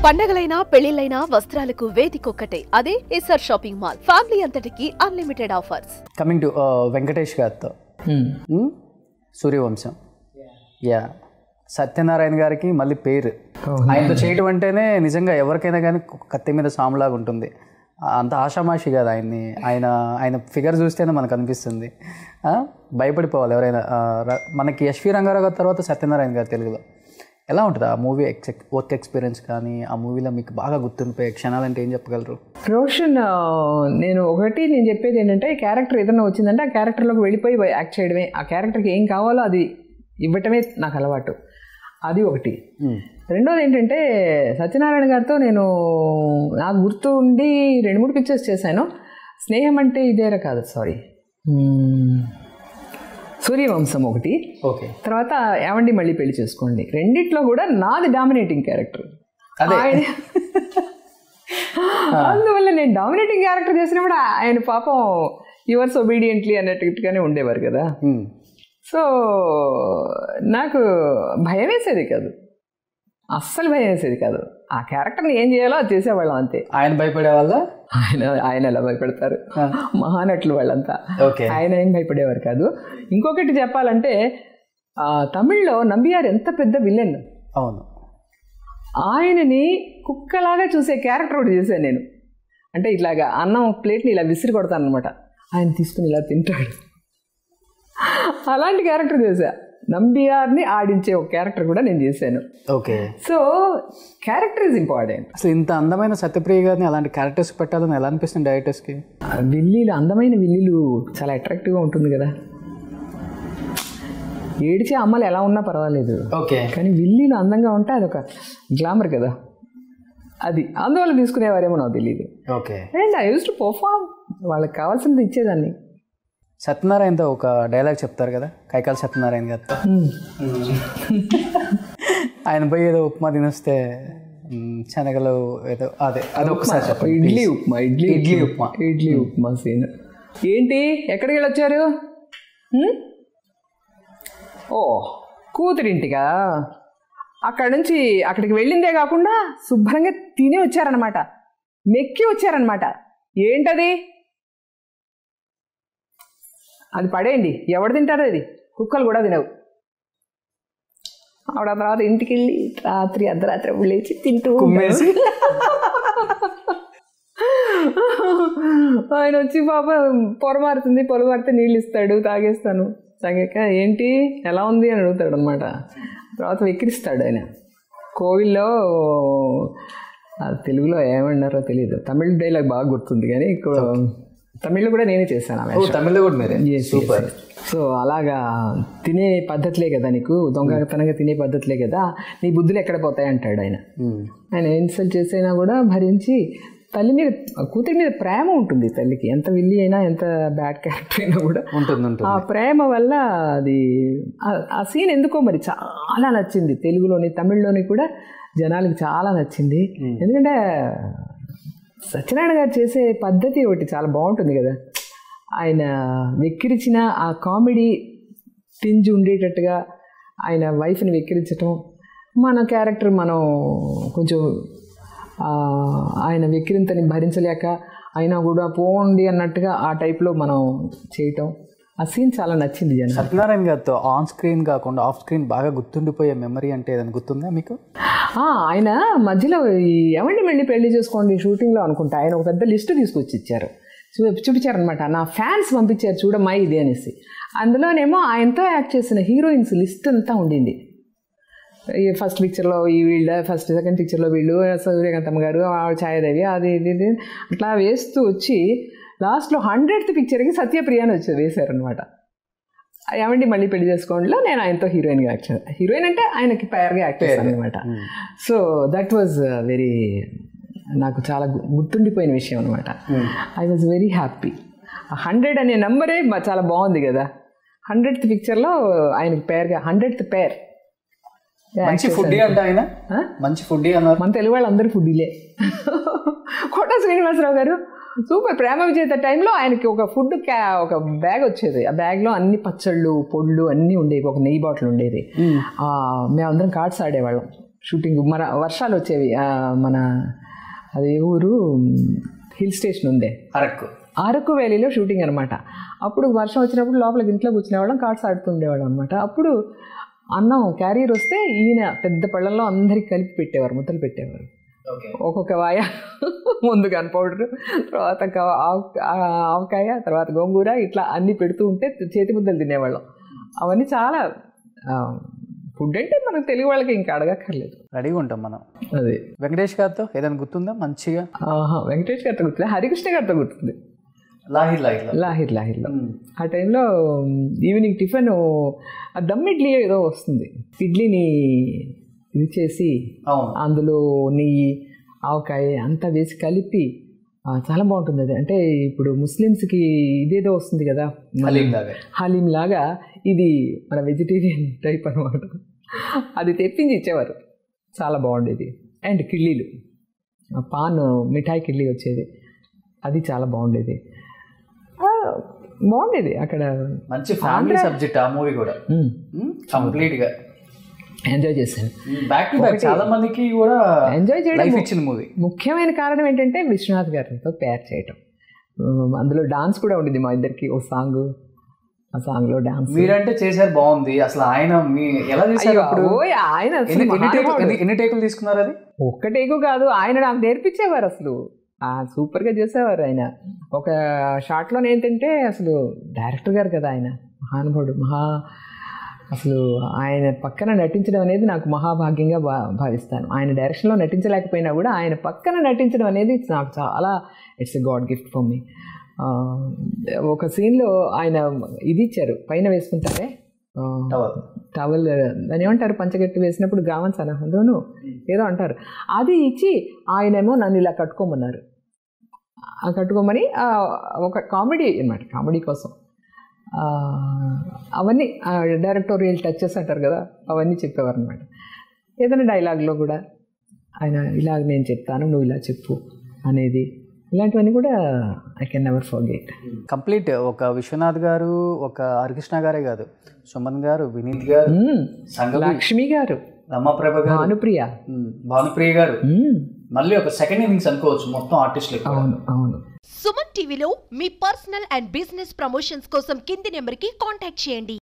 పండగలైనా పెళ్లిళ్లైనా వస్త్రాలకు వేదికొక్కటే, అదే SR shopping mall. Family అంతటికి unlimited offers. Coming to Venkatesh గారితో సూర్యవంశం, సత్యనారాయణ గారికి మళ్ళీ పేరు. ఆయనతో చేయటం అంటేనే నిజంగా ఎవరికైనా కానీ కత్తి మీద సాములాగా ఉంటుంది. అంత ఆషామాషి కాదు ఆయన్ని. ఆయన ఫిగర్ చూస్తేనే మనకు అనిపిస్తుంది, భయపడిపోవాలి ఎవరైనా. మనకి ఎస్వి రంగారావు గారి తర్వాత సత్యనారాయణ గారు తెలుగులో. ఎలా ఉంటుంది ఆ మూవీ వర్క్ ఎక్స్పీరియన్స్ కానీ, ఆ మూవీలో మీకు బాగా గుర్తుండిపోయే క్షణాలంటే ఏం చెప్పగలరు? రోషన్, నేను చెప్పేది ఏంటంటే, క్యారెక్టర్ ఏదైనా వచ్చిందంటే ఆ క్యారెక్టర్లోకి వెళ్ళిపోయి యాక్ట్ చేయడమే. ఆ క్యారెక్టర్కి ఏం కావాలో అది ఇవ్వటమే నాకు అలవాటు. అది ఒకటి. రెండోది ఏంటంటే, సత్యనారాయణ గారితో నాకు గుర్తు ఉండి 2-3 పిక్చర్స్ చేశాను. స్నేహం అంటే ఇదేరా కాదు, సారీ, సూర్యవంశం ఒకటి, ఓకే. తర్వాత ఏవండి మళ్ళీ పెళ్లి చేసుకోండి. రెండిట్లో కూడా నాది డామినేటింగ్ క్యారెక్టర్. అందువల్ల నేను డామినేటింగ్ క్యారెక్టర్ చేసినప్పుడు ఆయన పాపం యువర్స్ ఒబీడియంట్లీ అన్నట్టుగానే ఉండేవారు కదా. సో నాకు భయం వేసేది కాదు, అస్సలు భయం వేసేది కాదు. ఆ క్యారెక్టర్ని ఏం చేయాలో అది చేసేవాళ్ళం అంతే. ఆయన భయపడే వాళ్ళ ఆయన ఎలా భయపడతారు, మహానటులు వాళ్ళంతా. ఆయన ఏం భయపడేవారు కాదు. ఇంకొకటి చెప్పాలంటే, తమిళ్లో నంబియార్ ఎంత పెద్ద విలన్. అవును. ఆయనని కుక్కలాగా చూసే క్యారెక్టర్ ఒకటి చేశాను నేను. అంటే ఇట్లాగా అన్నం ప్లేట్ని ఇలా విసిరి కొడతాను అనమాట, ఆయన తీసుకుని ఇలా తింటాడు. అలాంటి క్యారెక్టర్ చేశా. నంబియార్ని ఆడించే ఒక క్యారెక్టర్ కూడా నేను చేశాను. Okay. So character is important. అసలు ఇంత అందమైన సత్యప్రియ గారిని అలాంటి క్యారెక్టర్స్ పెట్టాలని ఎలా అనిపిస్తుంది డైరెక్టర్స్కి? విల్లీలు, అందమైన విల్లీలు చాలా అట్రాక్టివ్గా ఉంటుంది కదా. ఏడిచే అమ్మలు ఎలా ఉన్నా పర్వాలేదు, ఓకే, కానీ విల్లీలు అందంగా ఉంటే అదొక గ్లామర్ కదా. అది అందువల్ల తీసుకునేవారేమో నాకు తెలియదు. Okay. And I used to perform, వాళ్ళకి కావాల్సింది ఇచ్చేదాన్ని. సత్యనారాయణతో ఒక డైలాగ్ చెప్తారు కదా, కైకాల సత్యనారాయణ గారితో. ఆయన పోయి ఏదో ఉప్మా తినొస్తే శనగలు ఏదో అది ఒకసారి చెప్పండి. ఇడ్లీ ఉప్మా సీన్ ఏంటి? ఎక్కడికి వెళ్ళొచ్చారు? ఓ, కూతురింటిగా. అక్కడ నుంచి అక్కడికి వెళ్ళిందే కాకుండా శుభ్రంగా తిని వచ్చారనమాట, మెక్కి వచ్చారనమాట. ఏంటది? అది పడేయండి, ఎవడు తింటారు అది, కుక్కలు కూడా తినవు. ఆవిడ తర్వాత ఇంటికి వెళ్ళి అర్ధరాత్రి లేచి తింటూ ఆయన వచ్చి పాప పొరమారితే నీళ్ళు ఇస్తాడు, తాగేస్తాను. తాగాక ఏంటి ఎలా ఉంది అని అడుగుతాడు అనమాట. తర్వాత వెక్కిరిస్తాడు ఆయన. కోవిల్లో తెలుగులో ఏమన్నారో తెలియదు, తమిళ డైలాగ్ బాగా గుర్తుంది కానీ తమిళ్లో కూడా నేనే చేశాను. తమిళ్లో కూడా మీరే? సూపర్. సో అలాగా తినే పద్ధతులే కదా నీకు, దొంగతనంగా తినే పద్ధతులే కదా, నీ బుద్ధులు ఎక్కడ పోతాయి అంటాడు ఆయన. ఆయన ఇన్సల్ట్ చేసైనా కూడా భరించి, తల్లి మీద, కూతురి మీద ప్రేమ ఉంటుంది తల్లికి. ఎంత విల్లి అయినా, ఎంత బ్యాడ్ క్యారెక్టర్ అయినా కూడా ఆ ప్రేమ వల్ల అది ఆ సీన్ ఎందుకో మరి చాలా నచ్చింది. తెలుగులోని తమిళ్లోని కూడా జనాలకి చాలా నచ్చింది. ఎందుకంటే సత్యనారాయణ గారు చేసే పద్ధతి ఒకటి చాలా బాగుంటుంది కదా. ఆయన వెక్కిరించిన ఆ కామెడీ టింజ్ ఉండేటట్టుగా ఆయన వైఫ్ని వెక్కిరించటం, మన క్యారెక్టర్ మనం కొంచెం ఆయన వెక్కిరింతని భరించలేక అయినా కూడా పోండి అన్నట్టుగా ఆ టైప్లో మనం చేయటం, ఆ సీన్ చాలా నచ్చింది జనం. సత్యనారాయణ గారితో ఆన్ స్క్రీన్ కాకుండా ఆఫ్ స్క్రీన్ బాగా గుర్తుండిపోయే మెమరీ అంటే ఏదైనా గుర్తుందా మీకు? ఆయన మధ్యలో ఏమండి మళ్ళీ పెళ్లి చేసుకోండి షూటింగ్లో అనుకుంటా ఆయన ఒక పెద్ద లిస్టు తీసుకొచ్చి ఇచ్చారు, చూపించారనమాట. నా ఫ్యాన్స్ పంపించారు చూడమ్మా ఇది అనేసి. అందులోనేమో ఆయనతో యాక్ట్ చేసిన హీరోయిన్స్ లిస్ట్ అంతా ఉండింది. ఫస్ట్ పిక్చర్లో వీళ్ళ, సెకండ్ పిక్చర్లో వీళ్ళు, సూర్యకాంతమ్మ గారు, ఛాయాదేవి, అది ఇది అట్లా వేస్తూ వచ్చి లాస్ట్లో 100th పిక్చర్కి సత్యప్రియాని వచ్చి వేశారనమాట. ఏమండి మళ్ళీ పెళ్లి చేసుకోండిలో నేను ఆయనతో హీరోయిన్గా యాక్ట్ చేశాను. హీరోయిన్ అంటే ఆయనకి పేరుగా యాక్ట్ చేశాను అనమాట. సో దట్ వాజ్ వెరీ, నాకు చాలా గుర్తుండిపోయిన విషయం అనమాట. I was very happy. 100 అనే నెంబరే చాలా బాగుంది కదా. 100th పిక్చర్లో ఆయనకి పేరుగా 100th పేర్. మంచి ఫుడ్ అంటే ఆయన మంచి ఫుడ్ అన్నారు. మన తెలుగు వాళ్ళు అందరూ ఫుడ్డీలే. కోట శ్రీనివాసరావు గారు సూపర్. ప్రేమ విజేత టైంలో ఆయనకి ఒక ఫుడ్ ఒక బ్యాగ్ వచ్చేది. ఆ బ్యాగ్లో అన్ని పచ్చళ్ళు, పొళ్ళు అన్నీ ఉండేవి. ఒక నెయ్యి బాటిల్ ఉండేది. మేమందరం కార్డ్స్ ఆడేవాళ్ళం. షూటింగ్ మన వర్షాలు వచ్చేవి మన అది ఊరు హిల్ స్టేషన్ ఉందే అరకు వ్యాలీలో షూటింగ్ అనమాట. అప్పుడు వర్షం వచ్చినప్పుడు లోపలికి ఇంట్లో కూర్చునేవాళ్ళం, కార్డ్స్ ఆడుతుండేవాళ్ళం అనమాట. అప్పుడు అన్నం క్యారియర్ వస్తే ఈయన పెద్ద పళ్ళల్లో అందరికి కలిపి పెట్టేవారు, ముద్దలు పెట్టేవారు. ఒక్కొక్క వాయ ముందు గన్ పౌడర్, తర్వాత ఆవకాయ, తర్వాత గోంగూర, ఇట్లా అన్నీ పెడుతూ ఉంటే చేతి ముద్దలు తినేవాళ్ళం. అవన్నీ చాలా ఫుడ్ అంటే మనకు తెలుగు వాళ్ళకి ఇంకా అడగక్కర్లేదు, రెడీగా ఉంటాం మనం. అదే వెంకటేష్ గారితో ఏదైనా గుర్తుందా మంచిగా? వెంకటేష్ గారితో గుర్తుంది, హరికృష్ణ గారితో గుర్తుంది. లాహిర్లో ఆ టైంలో ఈవినింగ్ టిఫిన్ దమ్ ఇడ్లీ ఏదో వస్తుంది, ఇడ్లీని ఇది చేసి అందులో నెయ్యి, ఆవకాయ అంతా వేసి కలిపి చాలా బాగుంటుంది అది. అంటే ఇప్పుడు ముస్లిమ్స్కి ఇదేదో వస్తుంది కదా హలీం లాగా, ఇది మన వెజిటేరియన్ టైప్ అనమాట. అది తెప్పించి ఇచ్చేవారు, చాలా బాగుండేది. అండ్ కిళ్ళీలు, పాన్ మిఠాయి కిళ్ళీ వచ్చేది, అది చాలా బాగుండేది. బాగుండేది అక్కడ. మంచి ఫ్యామిలీ సబ్జెక్ట్ ఆ మూవీ కూడా, కంప్లీట్గా ఎంజాయ్ చేశాను. చాలా మందికి కూడా ఎంజాయ్ చేయడం ఇచ్చిన మూవీ. ముఖ్యమైన కారణం ఏంటంటే విశ్వనాథ్ గారితో పేర్ చేయటం. అందులో డాన్స్ కూడా ఉండింది మా ఇద్దరికి, ఓ సాంగ్, ఆ సాంగ్ లో డాన్స్ మీరంటే చేశారు, బాగుంది. అసలు ఆయన ఎలా చేశారు? ఆయన ఎన్ని టేకులు తీసుకున్నారు? అది ఒక్క టేకు కాదు, ఆయన నాకు నేర్పించేవారు. అసలు సూపర్గా చేసేవారు ఆయన. ఒక షార్ట్లో ఏంటంటే అసలు డైరెక్టర్ గారు కదా ఆయన, మహానుభావుడు, అసలు ఆయన పక్కన నటించడం అనేది నాకు మహాభాగ్యంగా భావిస్తాను. ఆయన డైరెక్షన్లో నటించలేకపోయినా కూడా ఆయన పక్కన నటించడం అనేది నాకు చాలా it's a God gift for me. ఒక సీన్లో ఆయన ఇది ఇచ్చారు, పైన వేసుకుంటారే టవల్, దాని ఏమంటారు, పంచగట్టి వేసినప్పుడు గావన్స్ అనహంలోను ఏదో అంటారు, అది ఇచ్చి ఆయనేమో నన్ను ఇలా కట్టుకోమన్నారు. కట్టుకోమని ఒక కామెడీ అన్నమాట, కామెడీ కోసం అవన్నీ డైరెక్టోరియల్ టచెస్ అంటారు కదా, అవన్నీ చెప్పేవారు అనమాట. ఏదైనా డైలాగ్లో కూడా ఆయన ఇలా నేను చెప్తాను, నువ్వు ఇలా చెప్పు అనేది, ఇలాంటివన్నీ కూడా I can never forget. Complete ఒక విశ్వనాథ్ గారు, ఒక హరికృష్ణ గారే కాదు, సుమన్ గారు, వినీత్ గారు, లక్ష్మి గారు, రమాప్రభ గారు, భానుప్రియ గారు, మళ్ళీ ఒక సెకండ్ ఇన్నింగ్స్ అనుకోవచ్చు మొత్తం ఆర్టిస్టులు. అవును. సుమన్ టీవీలో మీ పర్సనల్ అండ్ బిజినెస్ ప్రమోషన్స్ కోసం కింది నెంబర్కి కాంటాక్ట్ చేయండి.